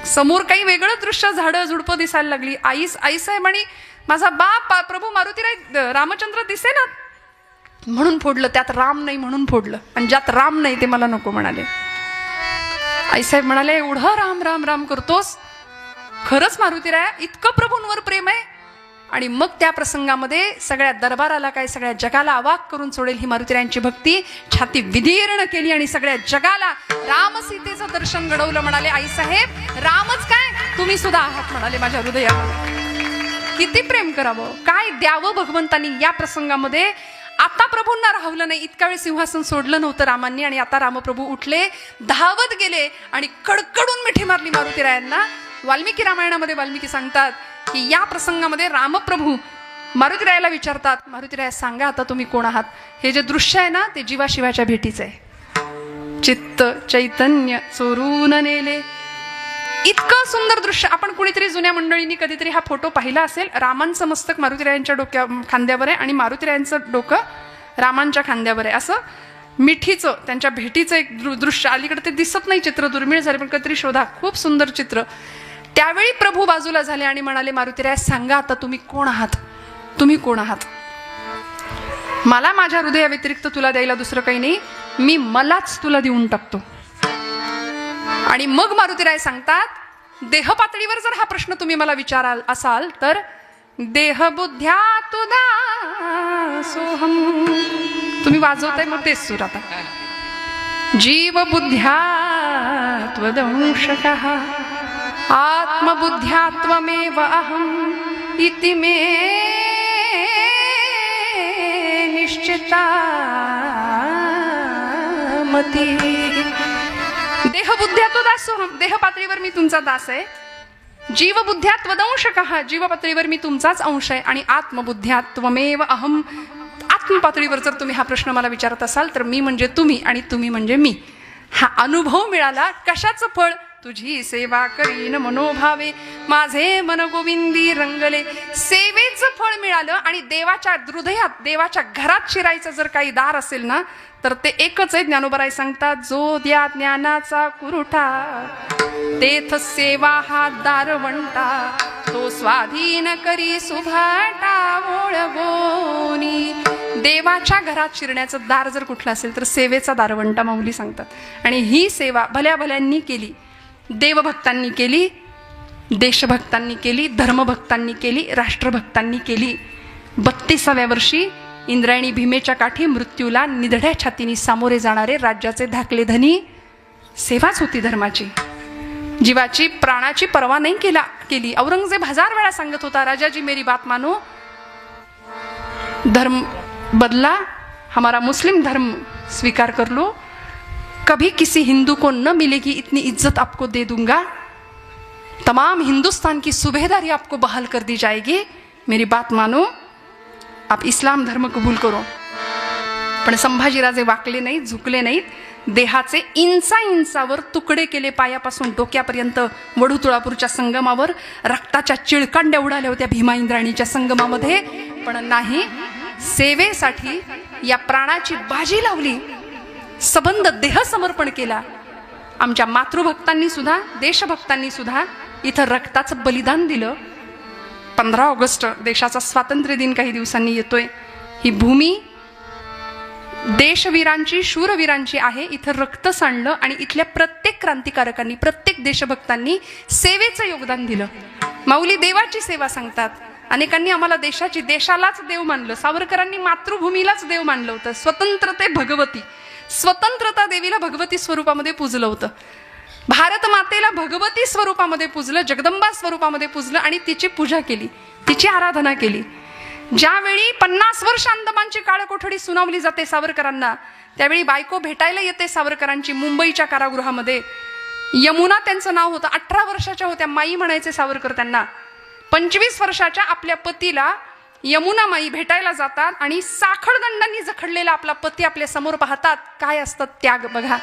समोर काही वेगळं दृश्य झाडं झुडपं दिसायला लागली. आईसाहेब आणि माझा बाप प्रभू मारुतीराय रामचंद्र दिसेना म्हणून फोडलं, त्यात राम नाही म्हणून फोडलं, आणि ज्यात राम नाही ते मला नको म्हणाले. आईसाहेब म्हणाले एवढं राम राम राम करतोस, खरंच मारुतीराय इतकं प्रभूंवर प्रेम आहे. आणि मग त्या प्रसंगामध्ये सगळ्या दरबाराला काय सगळ्या जगाला अवाक करून सोडेल ही मारुतीरायांची भक्ती छाती विदीर्ण केली आणि सगळ्या जगाला राम सीतेचं दर्शन घडवलं. म्हणाले आईसाहेब रामच काय तुम्ही सुद्धा आहात म्हणाले माझ्या हृदयात. किती प्रेम करावं, काय द्यावं भगवंतांनी या प्रसंगामध्ये. आता प्रभूंना राहवलं नाही, इतका वेळ सिंहासन सोडलं नव्हतं रामांनी, आणि आता रामप्रभू उठले, धावत गेले आणि कडकडून मिठी मारली मारुतीरायांना. वाल्मिकी रामायणामध्ये वाल्मिकी सांगतात की या प्रसंगामध्ये रामप्रभू मारुतीरायाला विचारतात, मारुतीराय सांगा आता तुम्ही कोण आहात. हे जे दृश्य आहे ना ते जीवाशिवाच्या भेटीचं आहे. चित्त चैतन्य चोरून नेले, इतकं सुंदर दृश्य. आपण कुणीतरी जुन्या मंडळींनी कधीतरी हा फोटो पाहिला असेल. रामांचं मस्तक मारुतीरायांच्या खांद्यावर आहे आणि मारुतीरायांचं डोकं रामांच्या खांद्यावर आहे. असं मिठीचं त्यांच्या भेटीचं एक दृश्य अलीकडे ते दिसत नाही, चित्र दुर्मिळ झाले, पण कधीतरी शोधा, खूप सुंदर चित्र. त्यावेळी प्रभू बाजूला झाले आणि म्हणाले मारुतीराय सांगा आता तुम्ही कोण आहात, तुम्ही कोण आहात. मला माझ्या हृदया व्यतिरिक्त तुला द्यायला दुसरं काही नाही, मी मलाच तुला देऊन टाकतो. आणि मग मारुतीराय सांगतात देह पातळीवर जर हा प्रश्न तुम्ही मला विचाराल असाल तर देह बुद्ध्या तुदा सोहम, तुम्ही वाजवताय मग तेच सूर आता. जीव बुद्ध्या त्वदंशकः आत्मबुद्ध्या त्वमेव अहम् इति मे निश्चिता मती. देहबुद्ध्या तो दासोहम, देह पातळीवर मी तुमचा दास आहे. जीवबुद्ध्या त्वदंशकः, जीव पातळीवर मी तुमचाच अंश आहे. आणि आत्मबुद्ध्या त्वमेव अहम, आत्म पातळीवर जर तुम्ही हा प्रश्न मला विचारत असाल तर मी म्हणजे तुम्ही आणि तुम्ही म्हणजे मी. हा अनुभव मिळाला. कशाचं फळ, तुझी सेवा करीन मनोभावे, माझे मन गोविंदी रंगले. सेवेचं फळ मिळालं. आणि देवाच्या हृदयात देवाच्या घरात शिरायचं जर काही दार असेल ना तर ते एकच आहे. ज्ञानोबराय सांगतात जो द्या ज्ञानाचा कुरुठा तेथ सेवा हा दारवंटा, तो स्वाधीन करी सुभाटा ओळगोनी. देवाच्या घरात शिरण्याचं दार जर कुठलं असेल तर सेवेचा दारवंटा माऊली सांगतात. आणि ही सेवा भल्या भल्यांनी केली, देवभक्तांनी केली, देशभक्तांनी केली, धर्मभक्तांनी केली, राष्ट्रभक्तांनी केली. 32व्या वर्षी इंद्रायणी भीमेच्या काठी मृत्यूला निधड्या छातीने सामोरे जाणारे राज्याचे धाकले धनी सेवाच होती धर्माची. जीवाची प्राणाची पर्वा नाही केली. औरंगजेब 1000 वेळा सांगत होता राजाजी मेरी बात मानो, धर्म बदला, हमारा मुस्लिम धर्म स्वीकार कर लो, कभी किसी हिंदू को न मिलेगी इतनी इज्जत आपको दे दूंगा, तमाम हिंदुस्तान की सुबेदारी आपको बहाल कर दी जाएगी, मेरी बात मानो, आप इस्लाम धर्म कबूल करो. पण संभाजीराजे वाकले नाहीत, झुकले नाहीत. देहाचे इंचावर तुकडे केले, पायापासून डोक्यापर्यंत. वडू तुळापूरच्या संगमावर रक्ताच्या चिळकांड्या उडाल्या होत्या भीमा इंद्राणीच्या संगमामध्ये. पण नाही, सेवेसाठी या प्राणाची बाजी लावली, सबंध देह समर्पण केला. आमच्या मातृभक्तांनी सुद्धा, देशभक्तांनी सुद्धा इथं रक्ताचं बलिदान दिलं. 15 ऑगस्ट देशाचा स्वातंत्र्य दिन काही दिवसांनी येतोय. ही भूमी देशवीरांची, शूरवीरांची आहे. इथं रक्त सांडलं आणि इथल्या प्रत्येक क्रांतिकारकांनी, प्रत्येक देशभक्तांनी सेवेचं योगदान दिलं. माऊली देवाची सेवा सांगतात. अनेकांनी आम्हाला देशालाच देव मानलं. सावरकरांनी मातृभूमीलाच देव मानलं होतं. स्वतंत्रते भगवती, स्वतंत्रता देवीला भगवती स्वरूपामध्ये पूजलं होतं. भारत मातेला भगवती स्वरूपामध्ये पूजलं, जगदंबा स्वरूपामध्ये पूजलं आणि तिची पूजा केली, तिची आराधना केली. ज्यावेळी 50 वर्ष अंदमानची काळकोठडी सुनावली जाते सावरकरांना, त्यावेळी बायको भेटायला येते सावरकरांची मुंबईच्या कारागृहामध्ये. यमुना त्यांचं नाव होतं. 18 वर्षाच्या होत्या, माई म्हणायचे सावरकर त्यांना. 25 वर्षाच्या आपल्या पतीला यमुना माई भेटायला जातात आणि साखळदंडांनी जखडलेला आपला पती आपल्या समोर पाहतात. काय असतं त्याग बघा.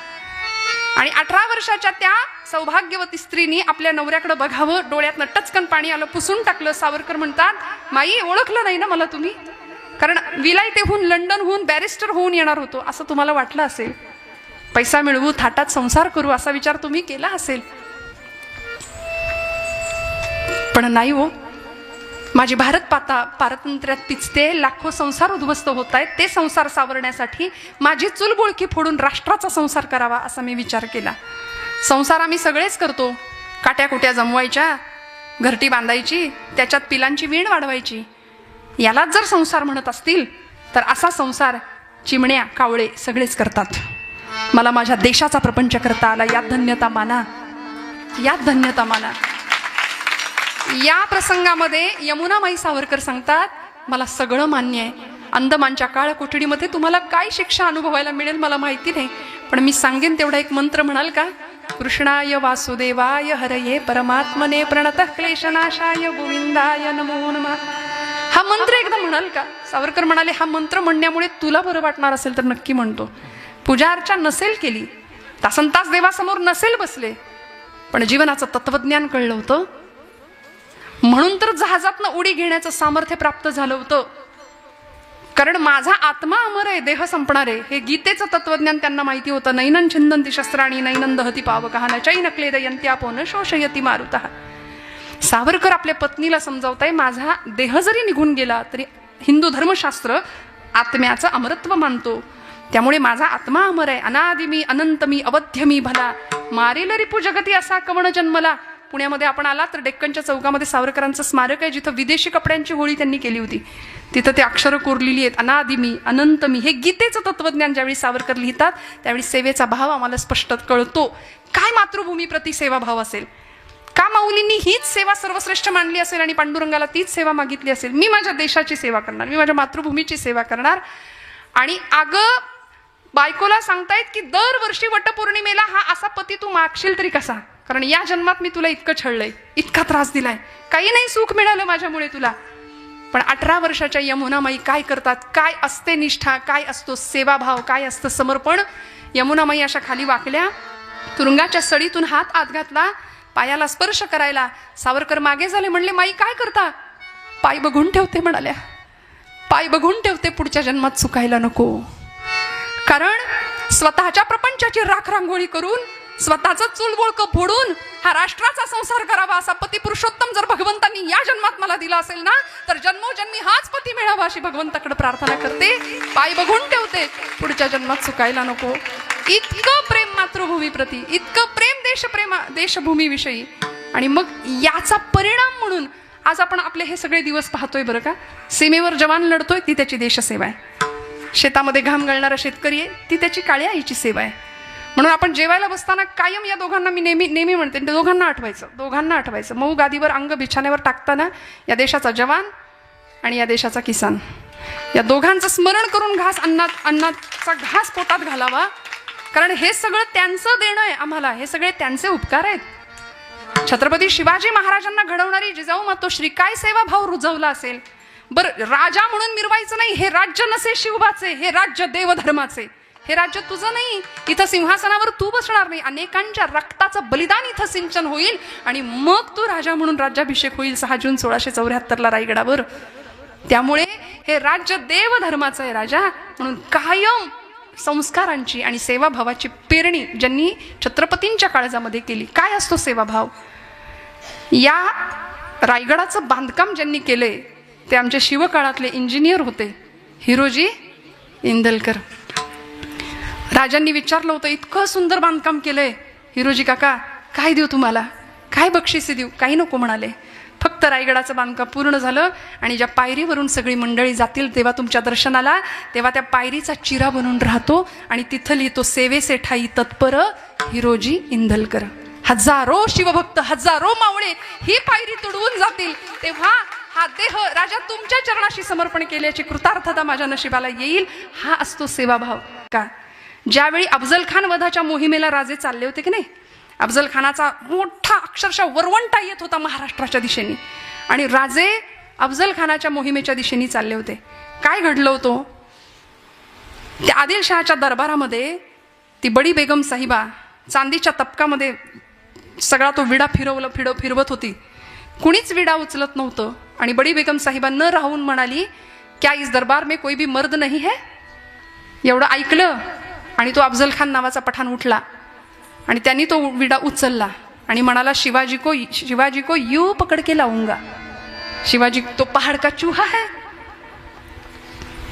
आणि 18 वर्षाच्या त्या सौभाग्यवती स्त्रीनी आपल्या नवऱ्याकडे बघावं, डोळ्यातनं टचकन पाणी आलं, पुसून टाकलं. सावरकर म्हणतात, माई ओळखलं नाही ना मला तुम्ही? कारण विलायतेहून, लंडनहून बॅरिस्टर होऊन येणार होतो असं तुम्हाला वाटलं असेल. पैसा मिळवू, थाटात संसार करू असा विचार तुम्ही केला असेल. पण नाही हो, माझी भारत पारतंत्र्यात पिचते, लाखो संसार उद्ध्वस्त होत आहेत. ते संसार सावरण्यासाठी माझी चुलबुळकी फोडून राष्ट्राचा संसार करावा असा मी विचार केला. संसार आम्ही सगळेच करतो. काट्याकुट्या जमवायच्या, घरटी बांधायची, त्याच्यात पिलांची वीण वाढवायची. यालाच जर संसार म्हणत असतील तर असा संसार चिमण्या, कावळे सगळेच करतात. मला माझ्या देशाचा प्रपंच करता आला, यात धन्यता माना, यात धन्यता माना. या प्रसंगामध्ये यमुनामाई सावरकर सांगतात, मला सगळं मान्य आहे. अंदमानच्या काळकोठडीमध्ये तुम्हाला काय शिक्षा अनुभवायला मिळेल मला माहिती नाही, पण मी सांगेन तेवढा एक मंत्र म्हणाल का? कृष्णाय वासुदेवाय हरये परमात्मने प्रणतः क्लेशनाशाय गोविंदाय नमो नमः. हा मंत्र एकदा म्हणाल का? सावरकर म्हणाले, हा मंत्र म्हणण्यामुळे तुला बरं वाटणार असेल तर नक्की म्हणतो. पूजा अर्चा नसेल केली, तासनतास देवासमोर नसेल बसले, पण जीवनाचं तत्वज्ञान कळलं होतं. म्हणून तर जहाजातनं उडी घेण्याचं सामर्थ्य प्राप्त झालं होतं. कारण माझा आत्मा अमर आहे, देह संपणार आहे, हे गीतेचं तत्वज्ञान त्यांना माहिती होतं. नैनन छिंदंती शस्त्राणी नैनंद हती पावकः न चैन क्लेदयन्त्यापो न शोषयति मारुतः. सावरकर आपल्या पत्नीला समजावताय, माझा देह जरी निघून गेला तरी हिंदू धर्मशास्त्र आत्म्याचं अमरत्व मानतो. त्यामुळे माझा आत्मा अमर आहे. अनादि मी, अनंत मी, अवध्य मी भला, मारेल रिपू जगती असा कवण जन्मला. पुण्यामध्ये आपण आला तर डेक्कनच्या चौकामध्ये सावरकरांचं स्मारक आहे, जिथं विदेशी कपड्यांची होळी त्यांनी केली होती. तिथं ते अक्षरं कोरलेली आहेत, अनादि मी, अनंत मी. हे गीतेचं तत्वज्ञान ज्यावेळी सावरकर लिहितात त्यावेळी सेवेचा भाव आम्हाला स्पष्ट कळतो. काय मातृभूमीप्रती सेवाभाव असेल? का माऊलींनी हीच सेवा सर्वश्रेष्ठ मानली असेल आणि पांडुरंगाला तीच सेवा मागितली असेल? मी माझ्या देशाची सेवा करणार, मी माझ्या मातृभूमीची सेवा करणार. आणि अगं बायकोला सांगतायत की दरवर्षी वटपौर्णिमेला हा असा पती तू मागशील तरी कसा? कारण या जन्मात मी तुला इतकं छळलंय, इतका त्रास दिलाय, काही नाही सुख मिळालं माझ्यामुळे तुला. पण 18 वर्षाच्या यमुनामाई काय करतात? काय असते निष्ठा, काय असतो सेवाभाव, काय असतं समर्पण? यमुनामाई अशा खाली वाकल्या, तुरुंगाच्या सडीतून हात आत घातला, पायाला स्पर्श करायला. सावरकर मागे झाले, म्हणले, माई काय करता? पाय बघून ठेवते म्हणाल्या, पाय बघून ठेवते, पुढच्या जन्मात चुकायला नको. कारण स्वतःच्या प्रपंचाची राखरांगोळी करून, स्वतःचं चुलबुळकं फोडून हा राष्ट्राचा संसार करावा असा पती पुरुषोत्तम जर भगवंतांनी या जन्मात मला दिला असेल ना, तर जन्मोजन्मी हाच पती मिळावा अशी भगवंताकडे प्रार्थना करते. पाय बघून ठेवते, पुढच्या जन्मात चुकायला नको. इतकं प्रेम मातृभूमीप्रती, इतकं प्रेम देशभूमीविषयी. आणि मग याचा परिणाम म्हणून आज आपण आपले हे सगळे दिवस पाहतोय बरं का. सीमेवर जवान लढतोय, ती त्याची देशसेवा आहे. शेतामध्ये घाम गळणारा शेतकरी आहे, ती त्याची काळ्या आईची सेवा आहे. म्हणून आपण जेवायला बसताना कायम या दोघांना मी नेहमी म्हणते, दोघांना आठवायचं. मऊ गादीवर अंग बिछाण्यावर टाकताना या देशाचा जवान आणि या देशाचा किसान, या दोघांचं स्मरण करून अन्नाचा घास पोटात घालावा. कारण हे सगळं त्यांचं देणं आहे आम्हाला, हे सगळे त्यांचे उपकार आहेत. छत्रपती शिवाजी महाराजांना घडवणारी जिजाऊ मातोश्री काय सेवाभाव रुजवला असेल बरं. राजा म्हणून मिरवायचं नाही, हे राज्य नसे शिवबाचे, हे राज्य देवधर्माचे, हे राज्य तुझं नाही. इथं सिंहासनावर तू बसणार नाही, अनेकांच्या रक्ताचं बलिदान इथं सिंचन होईल आणि मग तू राजा म्हणून राज्याभिषेक होईल 6 जून 1674 रायगडावर. त्यामुळे हे राज्य देवधर्माचं आहे राजा. म्हणून कायम संस्कारांची आणि सेवाभावाची पेरणी ज्यांनी छत्रपतींच्या काळजामध्ये केली. काय असतो सेवाभाव? या रायगडाचं बांधकाम ज्यांनी केलंय ते आमचे शिवकाळातले इंजिनियर होते, हिरोजी इंदलकर. राजांनी विचारलं होतं, इतकं सुंदर बांधकाम केलंय हिरोजी काका, काय देऊ तुम्हाला, काय बक्षिसे देऊ? काही नको म्हणाले. फक्त रायगडाचं बांधकाम पूर्ण झालं आणि ज्या पायरीवरून सगळी मंडळी जातील तेव्हा तुमच्या दर्शनाला, तेव्हा त्या पायरीचा चिरा बनून राहतो आणि तिथं लिहितो, सेवेसे ठाई तत्पर हिरोजी इंदलकर. हजारो शिवभक्त, हजारो मावळे ही पायरी तुडवून जातील, तेव्हा हा देह राजा तुमच्या चरणाशी समर्पण केल्याची कृतार्थता माझ्या नशिबाला येईल. हा असतो सेवाभाव. का ज्यावेळी अफजल खान वधाच्या मोहिमेला राजे चालले होते की नाही, अफजल खानाचा मोठा अक्षरशः वरवंटा येत होता महाराष्ट्राच्या दिशेने आणि राजे अफजल खानाच्या मोहिमेच्या दिशेने चालले होते. काय घडलं होतं, त्या आदिलशहाच्या दरबारामध्ये ती बडी बेगम साहिबा चांदीच्या तपकामध्ये सगळा तो विडा फिरवत होती. कुणीच विडा उचलत नव्हतं आणि बडी बेगम साहिबा न राहून म्हणाली, क्या इस दरबार में कोई भी मर्द नहीं है? एवढं ऐकलं आणि तो अफजल खान नावाचा पठाण उठला आणि त्यांनी तो विडा उचलला आणि म्हणाला, शिवाजी को यू पकड़ के लाऊंगा. शिवाजी तो पहाड़ का चूहा है.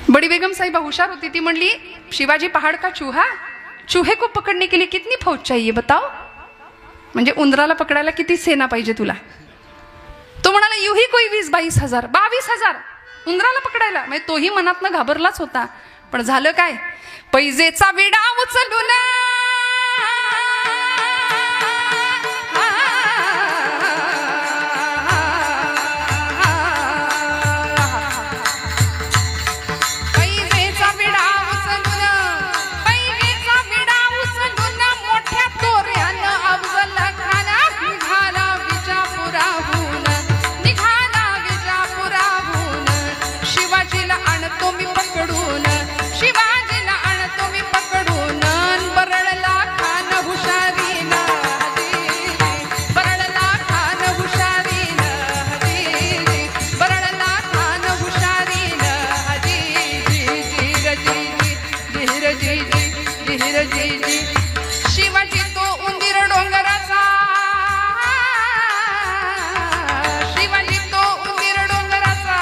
बड़ी बेगम साहिबा हुशार होती, ती म्हणली, शिवाजी पहाड़ का चूहा, चूहे को पकड़ने के लिए कितनी फौज चाहिए बताओ? म्हणजे उंदराला पकडायला किती सेना पाहिजे तुला? तो म्हणाला, युही कोई 20-22 हजार, 22,000 उंदराला पकडायला. म्हणजे तोही मनातनं घाबरलाच होता. पण झालं काय, पैजेचा विडा उचलून शिवाजी तो उंदीर डोंगराचा, शिवाजी तो उंदीर डोंगराचा,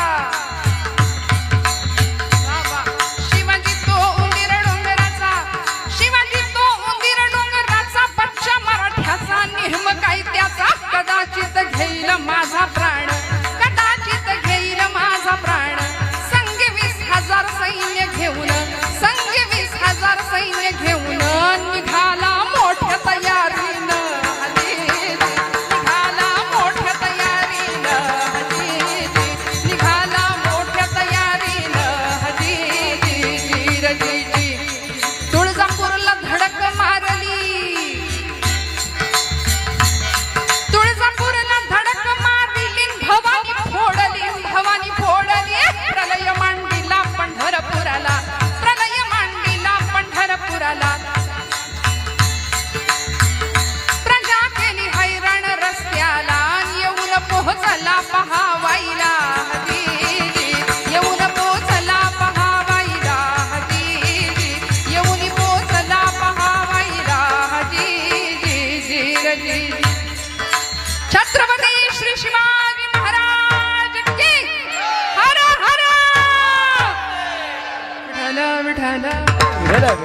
शिवाजी तो उंदीर डोंगराचा, शिवाजी तो उंदीर डोंगराचा, बच्चा मराठ्याचा, नेहम काय त्याचा, कदाचित घेईल माझा प्राण, कदाचित घेईल माझा प्राण. संग 20,000 सैन्य घेऊन, संग 20,000 सैन्य घेऊन निघाला मोठ्या तयारीनं, निघाला मोठ्या तयारीनं, निघाला मोठ्या तयारीनं. तुळजापूरला धडक मारली, तुळजापूरला धडक मारली, भवानी फोडली, भवानी फोडली, प्रलय मांडीला पंढरपुराला, प्रलय मांडीला पंढरपुराला. प्रजा केली हैराण रस्त्याला, येऊन पोहोचला पहावाईला, येऊन पोहोचला पहावाईला, येऊन पोहोचला पहावाईला. छत्रपती श्री शिवाजी महाराज की हर हर विठ्ठल विठ्ठल.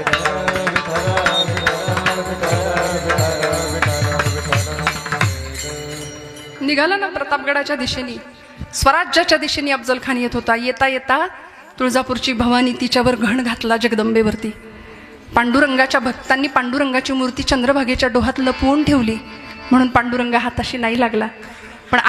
निघाला ना प्रतापगडाच्या दिशेने, स्वराज्याच्या दिशेने अफजल खान येत होता. येता येता तुळजापूरची भवानी तिच्यावर घण घातला जगदंबेवरती. पांडुरंगाच्या भक्तांनी पांडुरंगाची मूर्ती चंद्रभागेच्या डोहात लपवून ठेवली म्हणून पांडुरंगा हाताशी नाही लागला. पण